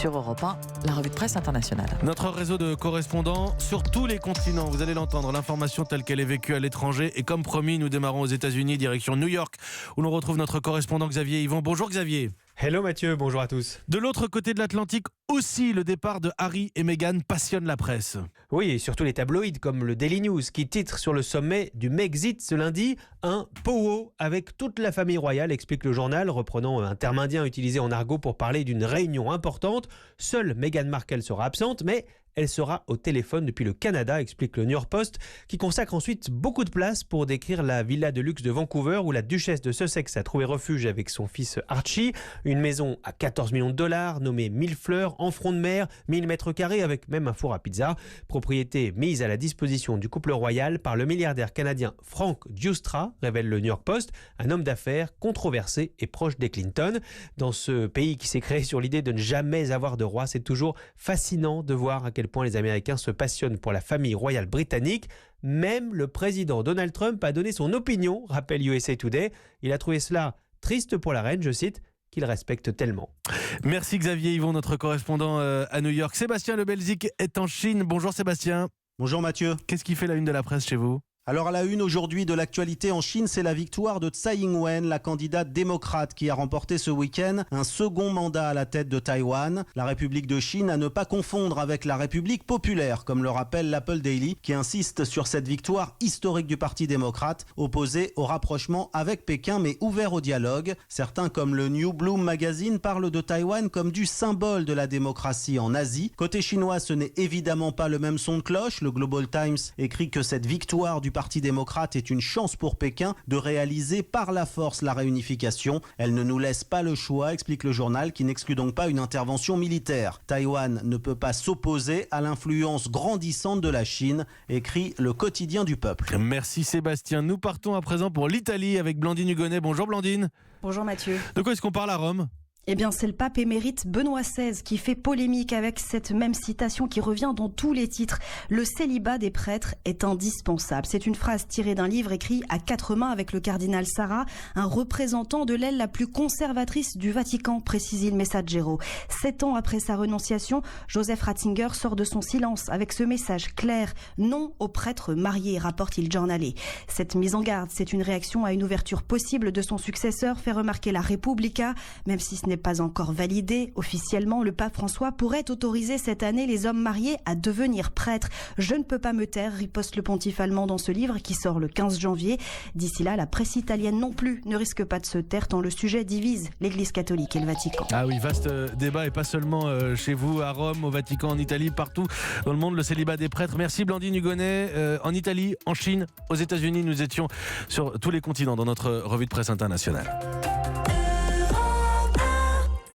sur Europe 1, la revue de presse internationale. Notre réseau de correspondants sur tous les continents. Vous allez l'entendre, l'information telle qu'elle est vécue à l'étranger. Et comme promis, nous démarrons aux États-Unis, direction New York, où l'on retrouve notre correspondant Xavier Yvon. Bonjour Xavier. Hello Mathieu, bonjour à tous. De l'autre côté de l'Atlantique aussi, le départ de Harry et Meghan passionne la presse. Oui, et surtout les tabloïds comme le Daily News qui titre sur le sommet du Mexit ce lundi un powwow avec toute la famille royale, explique le journal, reprenant un terme indien utilisé en argot pour parler d'une réunion importante. Seule Meghan Markle sera absente, mais elle sera au téléphone depuis le Canada, explique le New York Post, qui consacre ensuite beaucoup de place pour décrire la villa de luxe de Vancouver où la duchesse de Sussex a trouvé refuge avec son fils Archie. Une maison à 14 millions de dollars, nommée 1000 fleurs, en front de mer, 1000 mètres carrés avec même un four à pizza. Propriété mise à la disposition du couple royal par le milliardaire canadien Frank Giustra, révèle le New York Post, un homme d'affaires controversé et proche des Clinton. Dans ce pays qui s'est créé sur l'idée de ne jamais avoir de roi, c'est toujours fascinant de voir à quel point les Américains se passionnent pour la famille royale britannique. Même le président Donald Trump a donné son opinion, rappelle USA Today. Il a trouvé cela triste pour la reine, je cite, qu'il respecte tellement. Merci Xavier Yvon, notre correspondant à New York. Sébastien Le Belzic est en Chine. Bonjour Sébastien. Bonjour Mathieu. Qu'est-ce qui fait la une de la presse chez vous ? Alors à la une aujourd'hui de l'actualité en Chine, c'est la victoire de Tsai Ing-wen, la candidate démocrate qui a remporté ce week-end un second mandat à la tête de Taïwan. La République de Chine à ne pas confondre avec la République populaire, comme le rappelle l'Apple Daily, qui insiste sur cette victoire historique du Parti démocrate, opposé au rapprochement avec Pékin mais ouvert au dialogue. Certains comme le New Bloom Magazine parlent de Taïwan comme du symbole de la démocratie en Asie. Côté chinois, ce n'est évidemment pas le même son de cloche. Le Global Times écrit que cette victoire du Parti démocrate est une chance pour Pékin de réaliser par la force la réunification. Elle ne nous laisse pas le choix, explique le journal, qui n'exclut donc pas une intervention militaire. Taïwan ne peut pas s'opposer à l'influence grandissante de la Chine, écrit le quotidien du peuple. Merci Sébastien. Nous partons à présent pour l'Italie avec Blandine Hugonnet. Bonjour Blandine. Bonjour Mathieu. De quoi est-ce qu'on parle à Rome ? Eh bien, c'est le pape émérite Benoît XVI qui fait polémique avec cette même citation qui revient dans tous les titres. Le célibat des prêtres est indispensable. C'est une phrase tirée d'un livre écrit à 4 mains avec le cardinal Sarah, un représentant de l'aile la plus conservatrice du Vatican, précise il Messaggero. 7 ans après sa renonciation, Joseph Ratzinger sort de son silence avec ce message clair. Non aux prêtres mariés, rapporte il Giornale. Cette mise en garde, c'est une réaction à une ouverture possible de son successeur, fait remarquer la Repubblica, même si ce n'est pas encore validé. Officiellement, le pape François pourrait autoriser cette année les hommes mariés à devenir prêtres. Je ne peux pas me taire, riposte le pontife allemand dans ce livre qui sort le 15 janvier. D'ici là, la presse italienne non plus ne risque pas de se taire tant le sujet divise l'Église catholique et le Vatican. Ah oui, vaste débat et pas seulement chez vous, à Rome, au Vatican, en Italie, partout dans le monde, le célibat des prêtres. Merci Blandine Hugonnet. En Italie, en Chine, aux États-Unis, nous étions sur tous les continents dans notre revue de presse internationale.